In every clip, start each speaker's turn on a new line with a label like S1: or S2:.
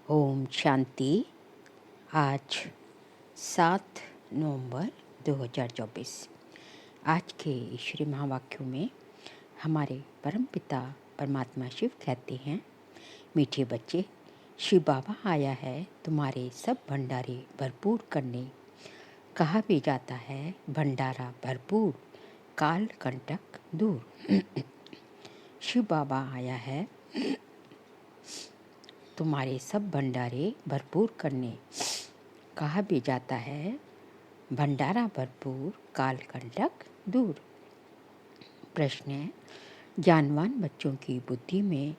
S1: ओम शांति। आज 7 नवंबर 2024। आज के ईश्वरी महावाक्यों में हमारे परमपिता परमात्मा शिव कहते हैं, मीठे बच्चे, शिव बाबा आया है तुम्हारे सब भंडारे भरपूर करने। कहा भी जाता है भंडारा भरपूर, काल कंटक दूर। शिव बाबा आया है तुम्हारे सब भंडारे भरपूर करने। कहा भी जाता है भंडारा भरपूर, काल कंटक दूर। प्रश्न है, ज्ञानवान बच्चों की बुद्धि में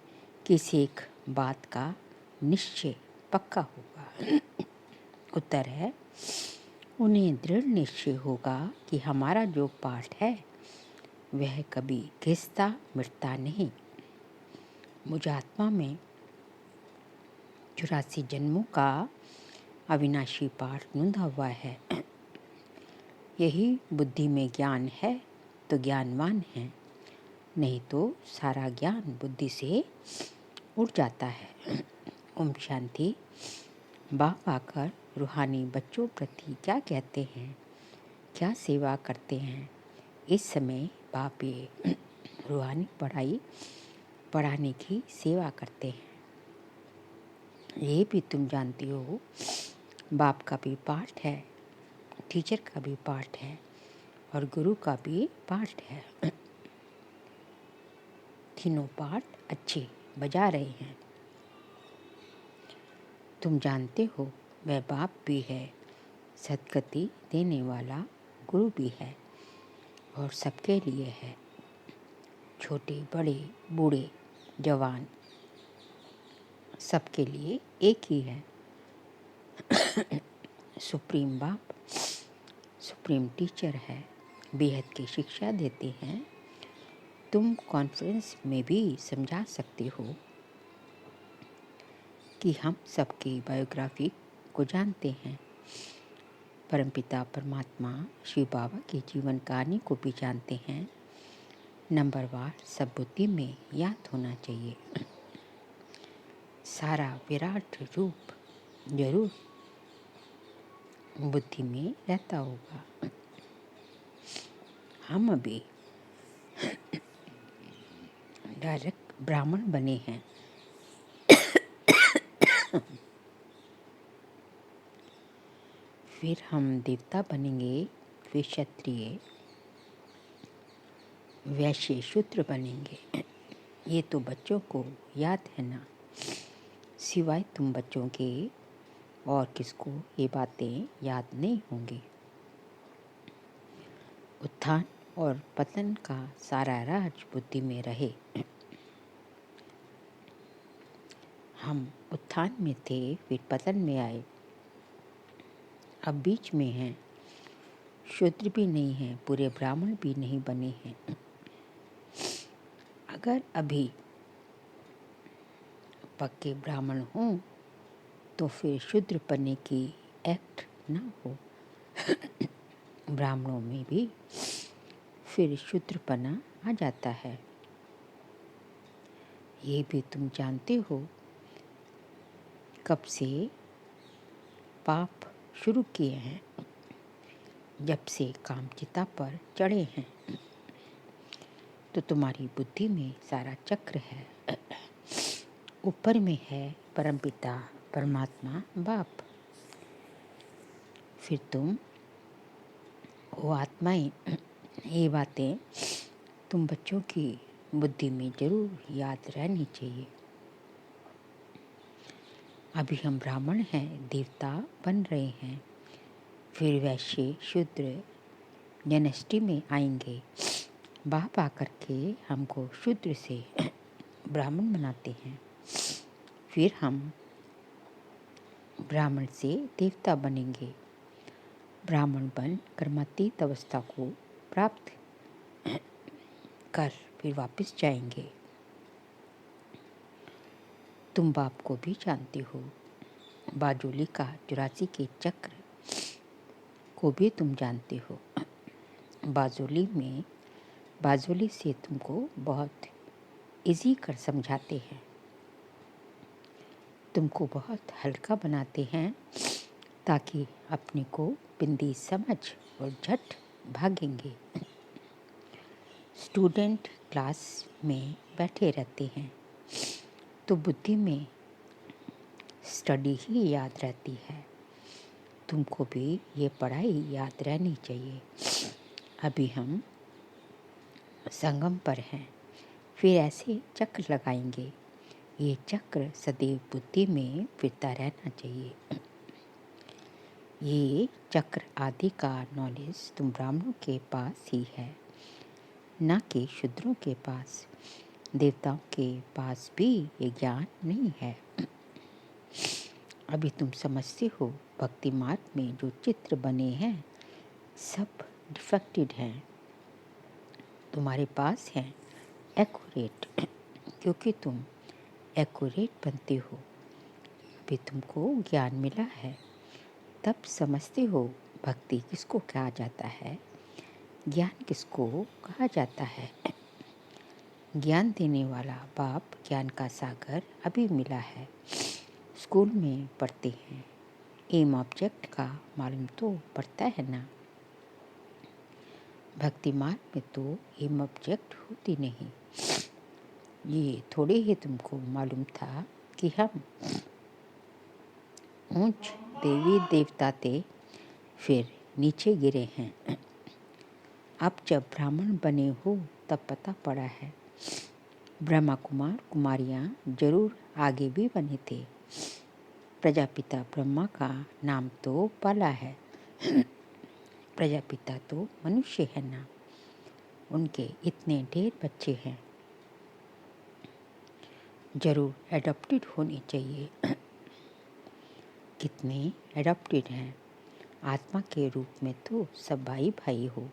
S1: किस एक बात का निश्चय पक्का होगा? उत्तर है, उन्हें दृढ़ निश्चय होगा कि हमारा जो पाठ है वह कभी घिसता मिटता नहीं। मुझ आत्मा में 84 जन्मों का अविनाशी पाठ नूंधा हुआ है। यही बुद्धि में ज्ञान है तो ज्ञानवान है, नहीं तो सारा ज्ञान बुद्धि से उड़ जाता है। ओम शांति। बाप आकर रूहानी बच्चों प्रति क्या कहते हैं, क्या सेवा करते हैं? इस समय बाप ये रूहानी पढ़ाई पढ़ाने की सेवा करते हैं। ये भी तुम जानती हो, बाप का भी पाठ है, टीचर का भी पाठ है और गुरु का भी पाठ है। तीनों पाठ अच्छे बजा रहे हैं। तुम जानते हो वह बाप भी है, सद्गति देने वाला गुरु भी है और सबके लिए है। छोटे बड़े बूढ़े जवान सबके लिए एक ही है। सुप्रीम बाप सुप्रीम टीचर है, बेहद की शिक्षा देते हैं। तुम कॉन्फ्रेंस में भी समझा सकते हो कि हम सबकी बायोग्राफी को जानते हैं। परमपिता परमात्मा शिव बाबा की जीवन कहानी को भी जानते हैं। नंबरवार सब बुद्धि में याद होना चाहिए। सारा विराट रूप जरूर बुद्धि में रहता होगा। हम अभी डायरेक्ट ब्राह्मण बने हैं। फिर हम देवता बनेंगे, फिर क्षत्रिय, वैश्य, शूद्र बनेंगे। ये तो बच्चों को याद है ना, सिवाय तुम बच्चों के और किसको ये बातें याद नहीं होंगी। उत्थान और पतन का सारा राज बुद्धि में रहे। हम उत्थान में थे, फिर पतन में आए, अब बीच में हैं। शूद्र भी नहीं हैं, पूरे ब्राह्मण भी नहीं बने हैं। अगर अभी पक्के ब्राह्मण हों तो फिर शूद्र बनने की एक्ट ना हो। ब्राह्मणों में भी फिर शूद्रपना आ जाता है। ये भी तुम जानते हो कब से पाप शुरू किए हैं, जब से कामचिता पर चढ़े हैं। तो तुम्हारी बुद्धि में सारा चक्र है। ऊपर में है परमपिता परमात्मा बाप, फिर तुम वो आत्माएं। ये बातें तुम बच्चों की बुद्धि में जरूर याद रहनी चाहिए। अभी हम ब्राह्मण हैं, देवता बन रहे हैं, फिर वैश्य शूद्र डायनेस्टी में आएंगे। बाप आकर के हमको शूद्र से ब्राह्मण बनाते हैं, फिर हम ब्राह्मण से देवता बनेंगे। ब्राह्मण बन कर्मातीत अवस्था को प्राप्त कर फिर वापस जाएंगे। तुम बाप को भी जानते हो, बाजोली का 84 के चक्र को भी तुम जानते हो। बाजोली से तुमको बहुत इजी कर समझाते हैं। तुमको बहुत हल्का बनाते हैं ताकि अपने को बिंदी समझ और झट भागेंगे। स्टूडेंट क्लास में बैठे रहते हैं तो बुद्धि में स्टडी ही याद रहती है। तुमको भी ये पढ़ाई याद रहनी चाहिए। अभी हम संगम पर हैं, फिर ऐसे चक्र लगाएंगे। ये चक्र सदैव बुद्धि में फिरता रहना चाहिए। ये चक्र आदि का नॉलेज तुम ब्राह्मणों के पास ही है, न कि शूद्रों के पास। देवताओं के पास भी ये ज्ञान नहीं है। अभी तुम समझते हो भक्ति मार्ग में जो चित्र बने हैं सब डिफेक्टेड हैं। तुम्हारे पास हैं एक्यूरेट, क्योंकि तुम एक्यूरेट बनते हो। अभी तुमको ज्ञान मिला है, तब समझते हो भक्ति किसको कहा जाता है, ज्ञान किसको कहा जाता है। ज्ञान देने वाला बाप ज्ञान का सागर अभी मिला है। स्कूल में पढ़ते हैं, एम ऑब्जेक्ट का मालूम तो पड़ता है ना। भक्ति मार्ग में तो एम ऑब्जेक्ट होती नहीं। ये थोड़े ही तुमको मालूम था कि हम ऊंच देवी देवता थे, फिर नीचे गिरे हैं। अब जब ब्राह्मण बने हो तब पता पड़ा है ब्रह्मा कुमार कुमारियाँ जरूर आगे भी बने थे। प्रजापिता ब्रह्मा का नाम तो पाला है, प्रजापिता तो मनुष्य है ना। उनके इतने ढेर बच्चे हैं, जरूर एडॉप्टेड होने चाहिए। कितने एडॉप्टेड हैं। आत्मा के रूप में तो सब भाई भाई हो।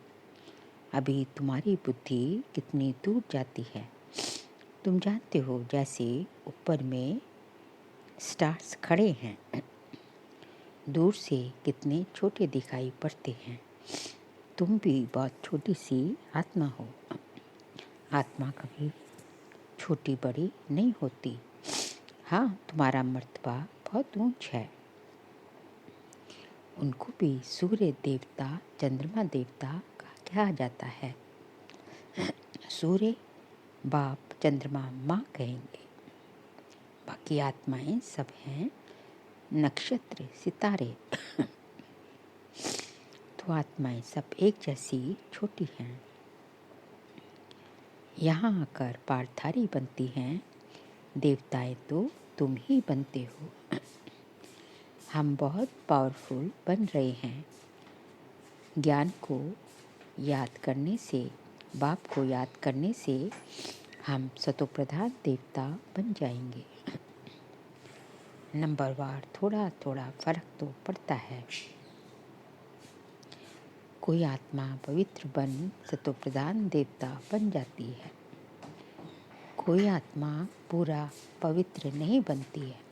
S1: अभी तुम्हारी बुद्धि कितनी दूर जाती है। तुम जानते हो जैसे ऊपर में स्टार्स खड़े हैं, दूर से कितने छोटे दिखाई पड़ते हैं। तुम भी बहुत छोटी सी आत्मा हो। आत्मा कभी छोटी बड़ी नहीं होती। हाँ, तुम्हारा मर्तबा बहुत ऊंच है। उनको भी सूर्य देवता चंद्रमा देवता कहा जाता है। सूर्य बाप, चंद्रमा माँ कहेंगे। बाकी आत्माएं सब हैं नक्षत्र सितारे। तो आत्माएं सब एक जैसी छोटी हैं। यहाँ आकर पार्थारी बनती हैं। देवताएं तो तुम ही बनते हो। हम बहुत पावरफुल बन रहे हैं। ज्ञान को याद करने से, बाप को याद करने से हम सतोप्रधान देवता बन जाएंगे। नंबरवार थोड़ा थोड़ा फर्क तो पड़ता है। कोई आत्मा पवित्र बन सतोप्रधान देवता बन जाती है, कोई आत्मा पूरा पवित्र नहीं बनती है।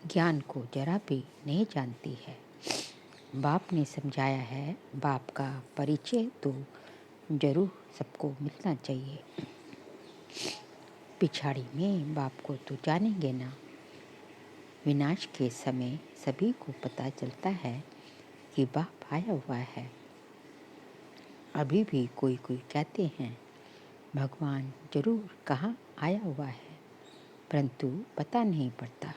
S1: ज्ञान को जरा भी नहीं जानती है। बाप ने समझाया है, बाप का परिचय तो जरूर सबको मिलना चाहिए। पिछाड़ी में बाप को तो जानेंगे ना। विनाश के समय सभी को पता चलता है कि बाप आया हुआ है। अभी भी कोई कोई कहते हैं भगवान जरूर कहाँ आया हुआ है, परंतु पता नहीं पड़ता।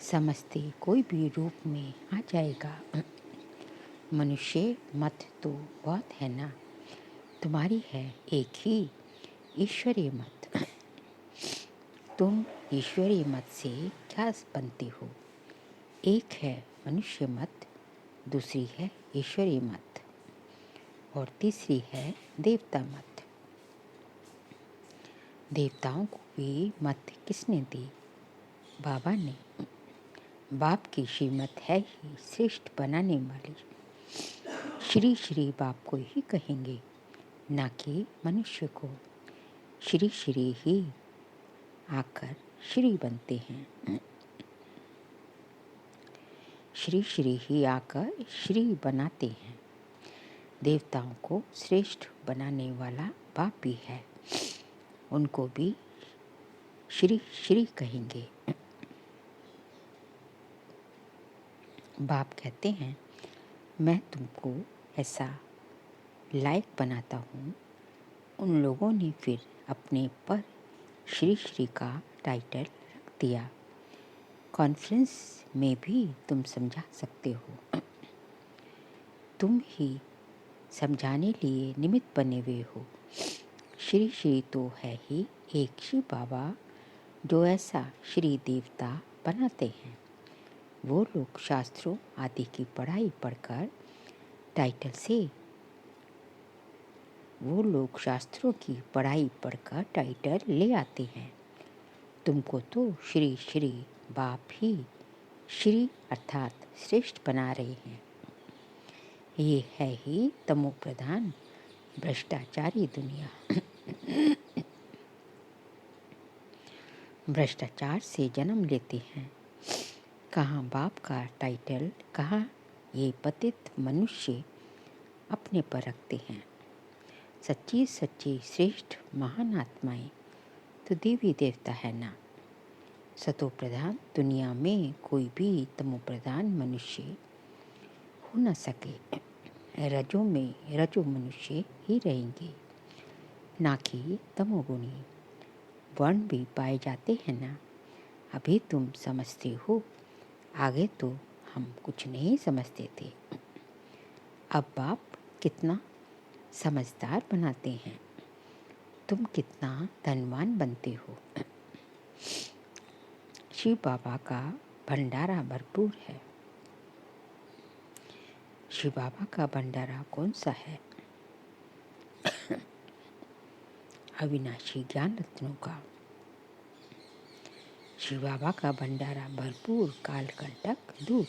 S1: समझते कोई भी रूप में आ जाएगा। मनुष्य मत तो बहुत है ना। तुम्हारी है एक ही ईश्वरीय मत। तुम ईश्वरीय मत से क्या बनते हो? एक है मनुष्य मत, दूसरी है ईश्वरीय मत, और तीसरी है देवता मत। देवताओं को भी मत किसने दी? बाबा ने। बाप की श्रीमत है ही श्रेष्ठ बनाने वाली। श्री श्री बाप को ही कहेंगे, ना कि मनुष्य को। श्री श्री ही आकर श्री बनते हैं। श्री श्री ही आकर श्री बनाते हैं। देवताओं को श्रेष्ठ बनाने वाला बाप भी है। उनको भी श्री श्री कहेंगे। बाप कहते हैं, मैं तुमको ऐसा लायक बनाता हूँ। उन लोगों ने फिर अपने पर श्री श्री का टाइटल रख दिया। कॉन्फ्रेंस में भी तुम समझा सकते हो। तुम ही समझाने लिए निमित्त बने हुए हो। श्री श्री तो है ही एक शिव बाबा जो ऐसा श्री देवता बनाते हैं। वो लोग शास्त्रों आदि की पढ़ाई पढ़कर टाइटल से वो लोग शास्त्रों की पढ़ाई पढ़कर टाइटल ले आते हैं। तुमको तो श्री श्री बाप ही श्री अर्थात श्रेष्ठ बना रहे हैं। ये है ही तमो प्रधान भ्रष्टाचारी दुनिया। भ्रष्टाचार से जन्म लेते हैं। कहाँ बाप का टाइटल, कहाँ ये पतित मनुष्य अपने पर रखते हैं। सच्ची सच्ची श्रेष्ठ महान आत्माएं तो देवी देवता है ना। सतो प्रधान दुनिया में कोई भी तमो प्रधान मनुष्य हो न सके। रजों में रजो मनुष्य ही रहेंगे, ना कि तमोगुणी। वर्ण भी पाए जाते हैं ना। अभी तुम समझते हो, आगे तो हम कुछ नहीं समझते थे। अब बाप कितना समझदार बनाते हैं। तुम कितना धनवान बनते हो। शिव बाबा का भंडारा भरपूर है। शिव बाबा का भंडारा कौन सा है? अविनाशी ज्ञान रत्नों का। शिव बाबा का भंडारा भरपूर, कालकंटक दूर।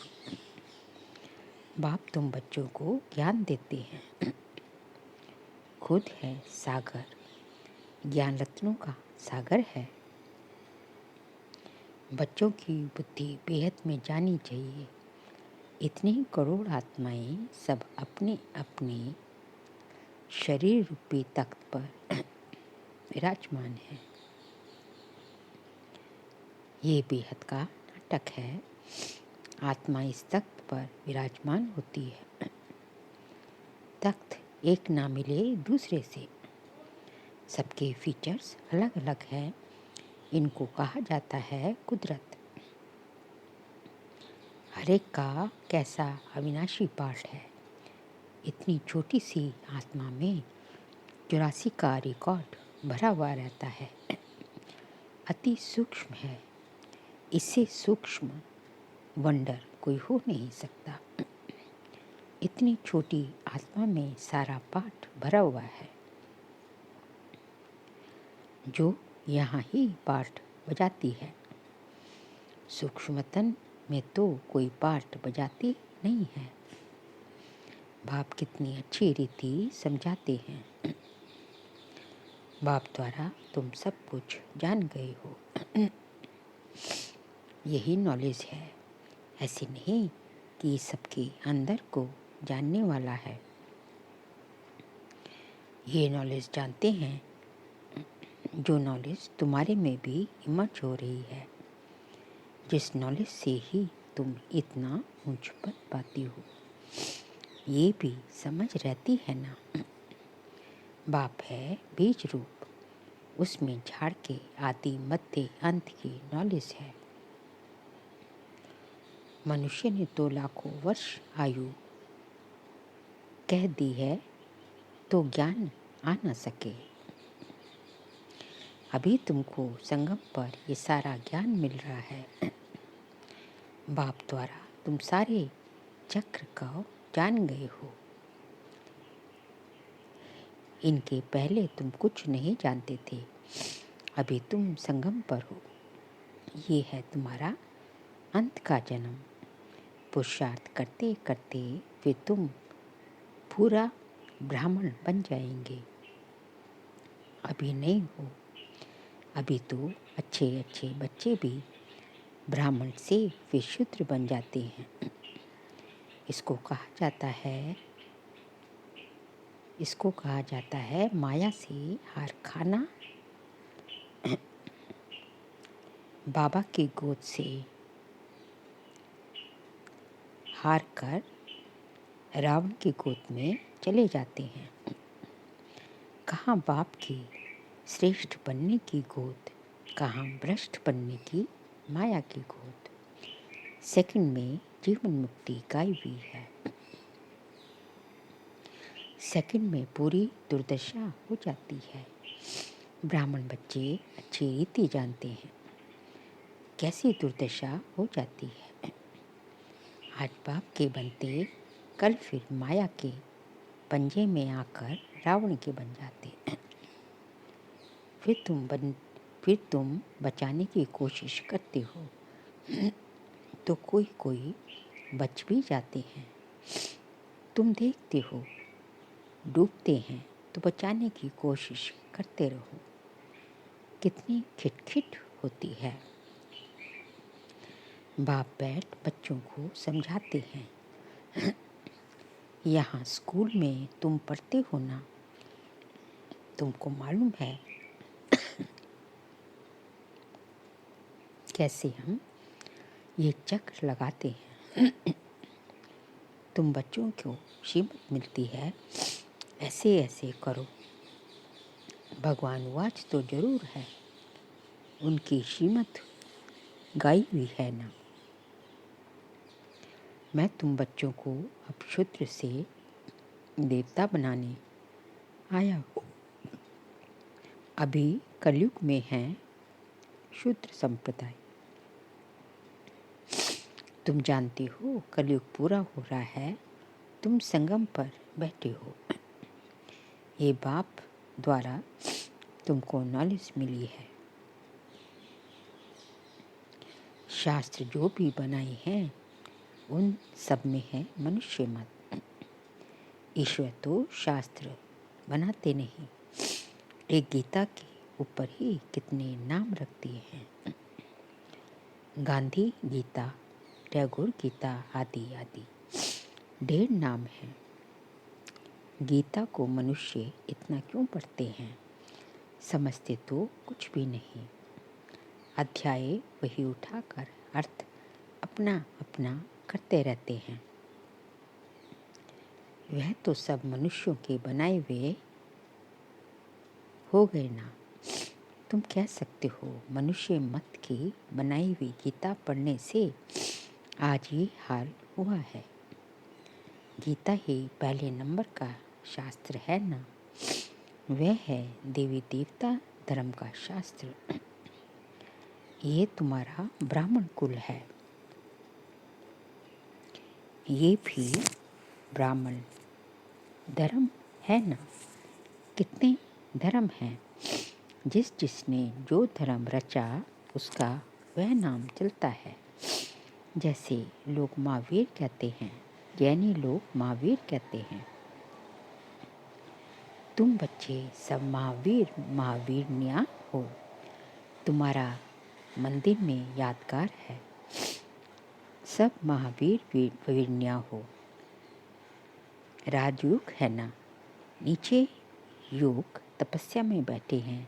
S1: बाप तुम बच्चों को ज्ञान देते हैं। खुद है सागर, ज्ञान रत्नों का सागर है। बच्चों की बुद्धि बेहद में जानी चाहिए। इतनी ही करोड़ आत्माएं सब अपने अपने शरीर रूपी तख्त पर विराजमान है। ये बेहद का नाटक है। आत्मा इस तख्त पर विराजमान होती है। तख्त एक ना मिले दूसरे से। सबके फीचर्स अलग अलग हैं। इनको कहा जाता है कुदरत। हर एक का कैसा अविनाशी पार्ट है। इतनी छोटी सी आत्मा में 84 का रिकॉर्ड भरा हुआ रहता है। अति सूक्ष्म है। इससे सूक्ष्म वंडर कोई हो नहीं सकता। इतनी छोटी आत्मा में सारा पाठ भरा हुआ है। जो यहाँ ही पाठ बजाती है। सूक्ष्मतन में तो कोई पाठ बजाती नहीं है। बाप कितनी अच्छी रीति समझाते हैं। बाप द्वारा तुम सब कुछ जान गए हो। यही नॉलेज है। ऐसी नहीं कि सबके अंदर को जानने वाला है। ये नॉलेज जानते हैं जो नॉलेज तुम्हारे में भी इमर्ज हो रही है। जिस नॉलेज से ही तुम इतना ऊंच पद पाती हो। ये भी समझ रहती है ना। बाप है बीज रूप, उसमें झाड़ के आदि मध्य अंत की नॉलेज है। मनुष्य ने तो लाखों वर्ष आयु कह दी है तो ज्ञान आ न सके। अभी तुमको संगम पर ये सारा ज्ञान मिल रहा है। बाप द्वारा तुम सारे चक्र को जान गए हो। इनके पहले तुम कुछ नहीं जानते थे। अभी तुम संगम पर हो। ये है तुम्हारा अंत का जन्म। पुरुषार्थ करते करते फिर तुम पूरा ब्राह्मण बन जाएंगे। अभी नहीं हो। अभी तो अच्छे अच्छे बच्चे भी ब्राह्मण से फिर शूद्र बन जाते हैं। इसको कहा जाता है माया से हार खाना बाबा की गोद से हार कर रावण की गोद में चले जाते हैं। कहाँ बाप की श्रेष्ठ बनने की गोद, कहाँ भ्रष्ट बनने की माया की गोद। सेकंड में जीवन मुक्ति गाई हुई है। सेकंड में पूरी दुर्दशा हो जाती है। ब्राह्मण बच्चे अच्छी रीति जानते हैं कैसी दुर्दशा हो जाती है। आज बाप के बनते कल फिर माया के पंजे में आकर रावण के बन जाते। फिर तुम बचाने की कोशिश करते हो तो कोई बच भी जाते हैं। तुम देखते हो डूबते हैं तो बचाने की कोशिश करते रहो। कितनी खिटखिट होती है। बाप बैठ बच्चों को समझाते हैं। यहाँ स्कूल में तुम पढ़ते हो ना, तुमको मालूम है कैसे हम ये चक्र लगाते हैं। तुम बच्चों को सीमत मिलती है, ऐसे ऐसे करो। भगवान वाच तो जरूर है, उनकी सीमत गाई हुई है ना। मैं तुम बच्चों को अब शूद्र से देवता बनाने आया हूँ। अभी कलयुग में है शूद्र संप्रदाय। तुम जानते हो कलयुग पूरा हो रहा है, तुम संगम पर बैठे हो। ये बाप द्वारा तुमको नॉलेज मिली है। शास्त्र जो भी बनाए हैं उन सब में है मनुष्य मत। ईश्वर तो शास्त्र बनाते नहीं, एक गीता के ऊपर ही कितने नाम रखते हैं। गांधी गीता, टैगोर गीता आदि आदि ढेर नाम है। गीता को मनुष्य इतना क्यों पढ़ते हैं, समझते तो कुछ भी नहीं। अध्याय वही उठाकर अर्थ अपना अपना करते रहते हैं। वह तो सब मनुष्यों के बनाए हुए हो गए ना। तुम कह सकते हो मनुष्य मत की बनाई हुई गीता पढ़ने से आज ये हाल हुआ है। गीता ही पहले नंबर का शास्त्र है ना। वह है देवी देवता धर्म का शास्त्र। ये तुम्हारा ब्राह्मण कुल है। ये भी ब्राह्मण धर्म है ना। कितने धर्म हैं, जिसने जो धर्म रचा उसका वह नाम चलता है। जैसे लोग महावीर कहते हैं, जैनी लोग महावीर कहते हैं। तुम बच्चे सब महावीर महावीरनिया हो। तुम्हारा मंदिर में यादगार है, सब महावीर वीरनिया हो। राजयोग है ना, नीचे योग तपस्या में बैठे हैं।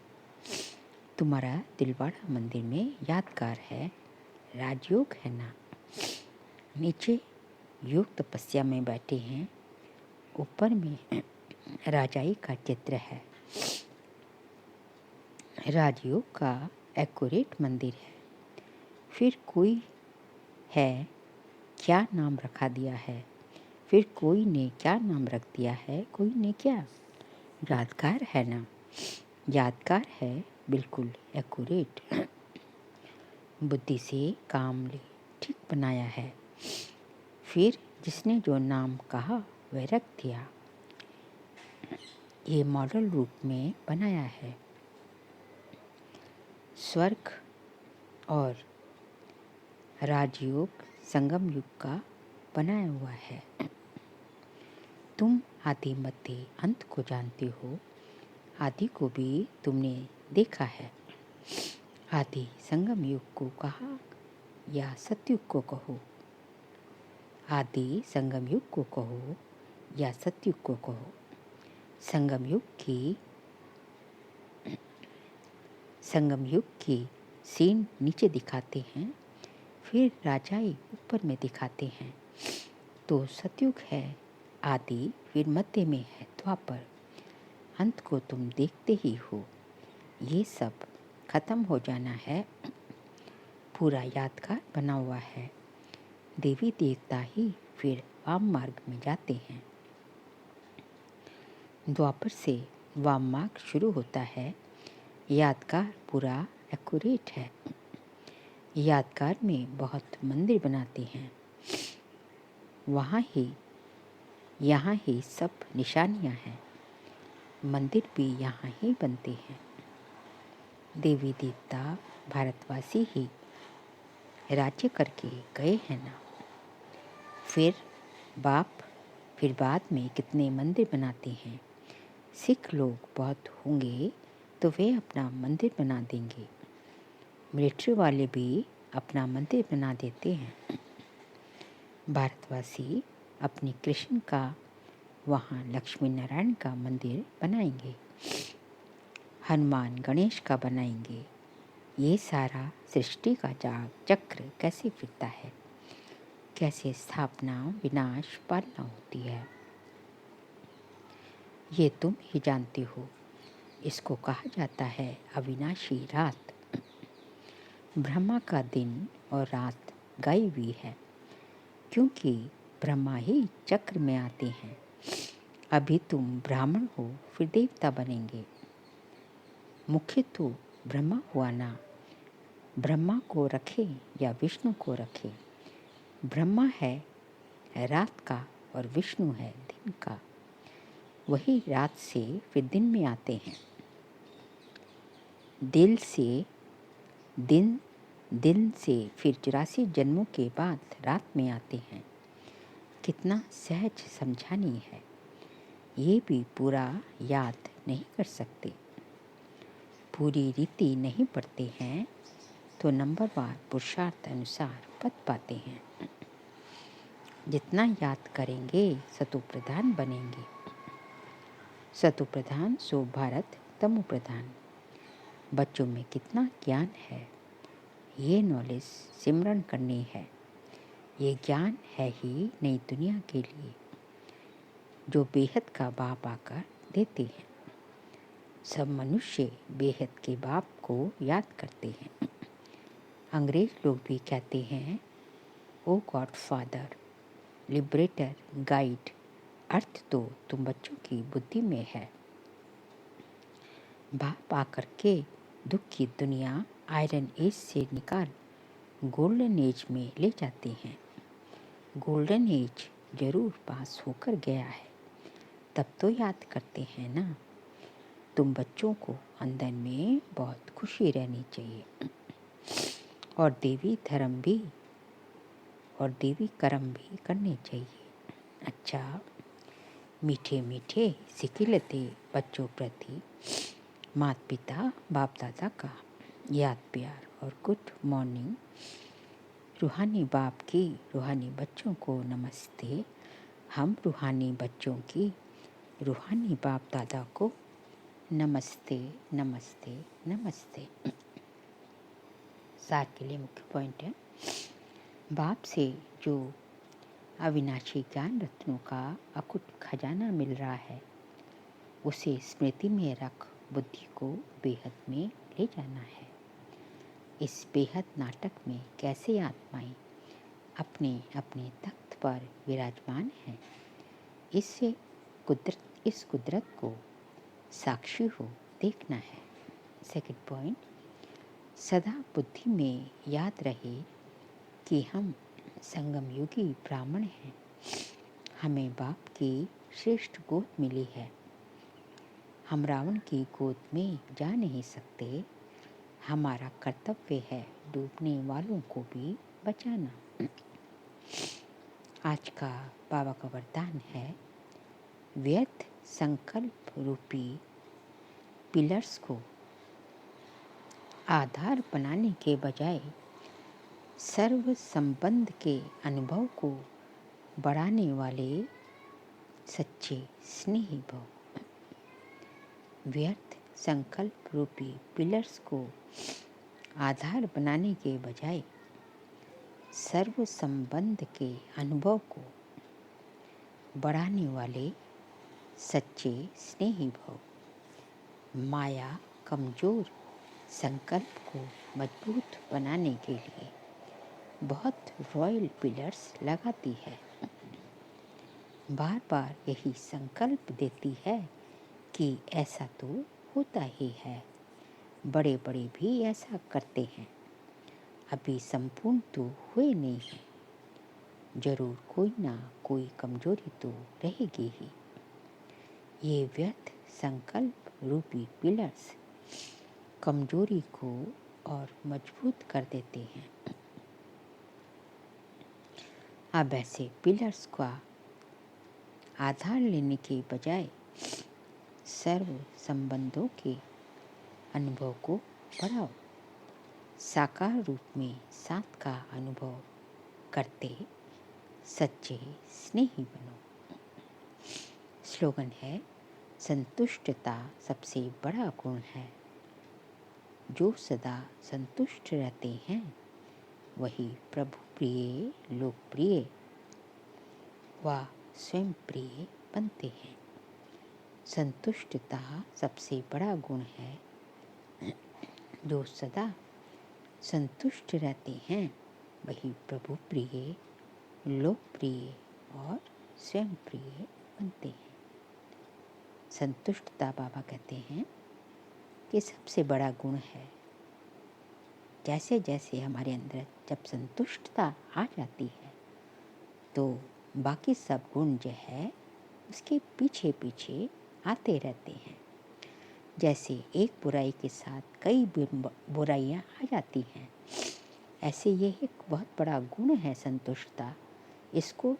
S1: तुम्हारा दिलवाड़ा मंदिर में यादगार है, राजयोग है ना, नीचे योग तपस्या में बैठे हैं। ऊपर में राजाई का चित्र है। राजयोग का एक्यूरेट मंदिर है। फिर कोई है क्या नाम रखा दिया है, फिर कोई ने क्या नाम रख दिया है, कोई ने क्या। यादगार है ना, यादगार है बिल्कुल एक्यूरेट। बुद्धि से काम ले ठीक बनाया है। फिर जिसने जो नाम कहा वह रख दिया। ये मॉडल रूप में बनाया है। स्वर्ग और राजयोग संगम युग का बनाया हुआ है। तुम आदि मध्य अंत को जानते हो। आदि को भी तुमने देखा है। आदि संगम युग को कहा या सतयुग को कहो। आदि संगम युग को कहो या सतयुग को कहो। संगम युग की सीन नीचे दिखाते हैं, फिर राजाई ऊपर में दिखाते हैं। तो सतयुग है आदि, फिर मध्य में है द्वापर, अंत को तुम देखते ही हो। ये सब खत्म हो जाना है, पूरा यादगार बना हुआ है। देवी देवता ही फिर वाम मार्ग में जाते हैं। द्वापर से वाम मार्ग शुरू होता है। यादगार पूरा एक्यूरेट है। यादगार में बहुत मंदिर बनाते हैं, यहाँ ही सब निशानियाँ हैं। मंदिर भी यहाँ ही बनते हैं। देवी देवता भारतवासी ही राज्य करके गए हैं ना। फिर बाद में कितने मंदिर बनाते हैं। सिख लोग बहुत होंगे तो वे अपना मंदिर बना देंगे। मिलिट्री वाले भी अपना मंदिर बना देते हैं। भारतवासी अपनी कृष्ण का, वहाँ लक्ष्मी नारायण का मंदिर बनाएंगे, हनुमान गणेश का बनाएंगे। ये सारा सृष्टि का चक्र कैसे फिरता है, कैसे स्थापना विनाश पालना होती है, ये तुम ही जानते हो। इसको कहा जाता है अविनाशी रात। ब्रह्मा का दिन और रात गाई हुई है, क्योंकि ब्रह्मा ही चक्र में आते हैं। अभी तुम ब्राह्मण हो, फिर देवता बनेंगे। मुख्य तो ब्रह्मा हुआ ना। ब्रह्मा को रखे या विष्णु को रखे, ब्रह्मा है रात का और विष्णु है दिन का। वही रात से फिर दिन में आते हैं। दिन से फिर 84 जन्मों के बाद रात में आते हैं। कितना सहज समझानी है, ये भी पूरा याद नहीं कर सकते। पूरी रीति नहीं पढ़ते हैं तो नंबरवार पुरुषार्थ अनुसार पद पाते हैं। जितना याद करेंगे सतो प्रधान बनेंगे। सतो प्रधान सो भारत तमो प्रधान। बच्चों में कितना ज्ञान है, ये नॉलेज सिमरन करनी है। ये ज्ञान है ही नई दुनिया के लिए, जो बेहद का बाप आकर देते हैं। सब मनुष्य बेहद के बाप को याद करते हैं। अंग्रेज लोग भी कहते हैं ओ गॉड फादर, लिबरेटर, गाइड। अर्थ तो तुम बच्चों की बुद्धि में है। बाप आकर के दुख की दुनिया आयरन एज से निकाल गोल्डन एज में ले जाते हैं। गोल्डन एज जरूर पास होकर गया है, तब तो याद करते हैं ना। तुम बच्चों को अंदर में बहुत खुशी रहनी चाहिए, और देवी धर्म भी और देवी कर्म भी करने चाहिए। अच्छा, मीठे मीठे सिकिलते बच्चों प्रति माता पिता बाप दादा का याद प्यार और गुड मॉर्निंग। रूहानी बाप की रूहानी बच्चों को नमस्ते। हम रूहानी बच्चों की रूहानी बाप दादा को नमस्ते नमस्ते नमस्ते। सार के लिए मुख्य पॉइंट है, बाप से जो अविनाशी ज्ञान रत्नों का अकुट खजाना मिल रहा है, उसे स्मृति में रख बुद्धि को बेहद में ले जाना है। इस बेहद नाटक में कैसे आत्माएं अपने अपने तख्त पर विराजमान हैं, इस कुदरत को साक्षी हो देखना है। सेकंड पॉइंट, सदा बुद्धि में याद रहे कि हम संगम युगी ब्राह्मण हैं। हमें बाप की श्रेष्ठ गोद मिली है। हम रावण की गोद में जा नहीं सकते। हमारा कर्तव्य है डूबने वालों को भी बचाना। आज का बाबा का वरदान है, व्यर्थ संकल्प रूपी पिलर्स को आधार बनाने के बजाय सर्व संबंध के अनुभव को बढ़ाने वाले सच्चे स्नेही भव। व्यर्थ संकल्प रूपी पिलर्स को आधार बनाने के बजाय सर्व संबंध के अनुभव को बढ़ाने वाले सच्चे स्नेही भव। माया कमजोर संकल्प को मजबूत बनाने के लिए बहुत रॉयल पिलर्स लगाती है। बार बार यही संकल्प देती है कि ऐसा तो होता ही है, बड़े बड़े भी ऐसा करते हैं, अभी संपूर्ण तो हुए नहीं हैं, जरूर कोई ना कोई कमजोरी तो रहेगी ही। ये व्यर्थ संकल्प रूपी पिलर्स कमजोरी को और मजबूत कर देते हैं। अब ऐसे पिलर्स का आधार लेने के बजाय सर्व संबंधों के अनुभव को बढ़ाओ। साकार रूप में साथ का अनुभव करते सच्चे स्नेही बनो। स्लोगन है, संतुष्टता सबसे बड़ा गुण है। जो सदा संतुष्ट रहते हैं वही प्रभु प्रिय, लोकप्रिय व स्वयं प्रिय बनते हैं। संतुष्टता सबसे बड़ा गुण है। जो सदा संतुष्ट रहते हैं वही प्रभु प्रिय, लोकप्रिय और स्वयं प्रिय बनते हैं। संतुष्टता बाबा कहते हैं कि सबसे बड़ा गुण है। जैसे जैसे हमारे अंदर जब संतुष्टता आ जाती है तो बाकी सब गुण जो है उसके पीछे पीछे आते रहते हैं। जैसे एक बुराई के साथ कई बुराइयां आ जाती हैं, ऐसे ये एक बहुत बड़ा गुण है संतुष्टता। इसको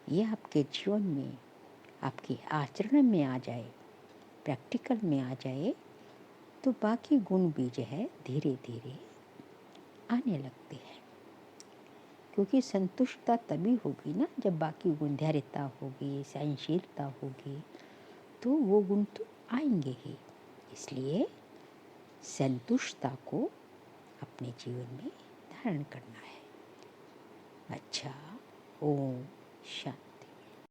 S1: ये आपके जीवन में, आपके आचरण में आ जाए, प्रैक्टिकल में आ जाए तो बाकी गुण भी जो है धीरे धीरे आने लगते हैं। क्योंकि संतुष्टता तभी होगी ना जब बाकी गुण, धैर्यता होगी, सहनशीलता होगी, तो वो गुण तो आएंगे ही। इसलिए संतुष्टता को अपने जीवन में धारण करना है। अच्छा, ओम शांति।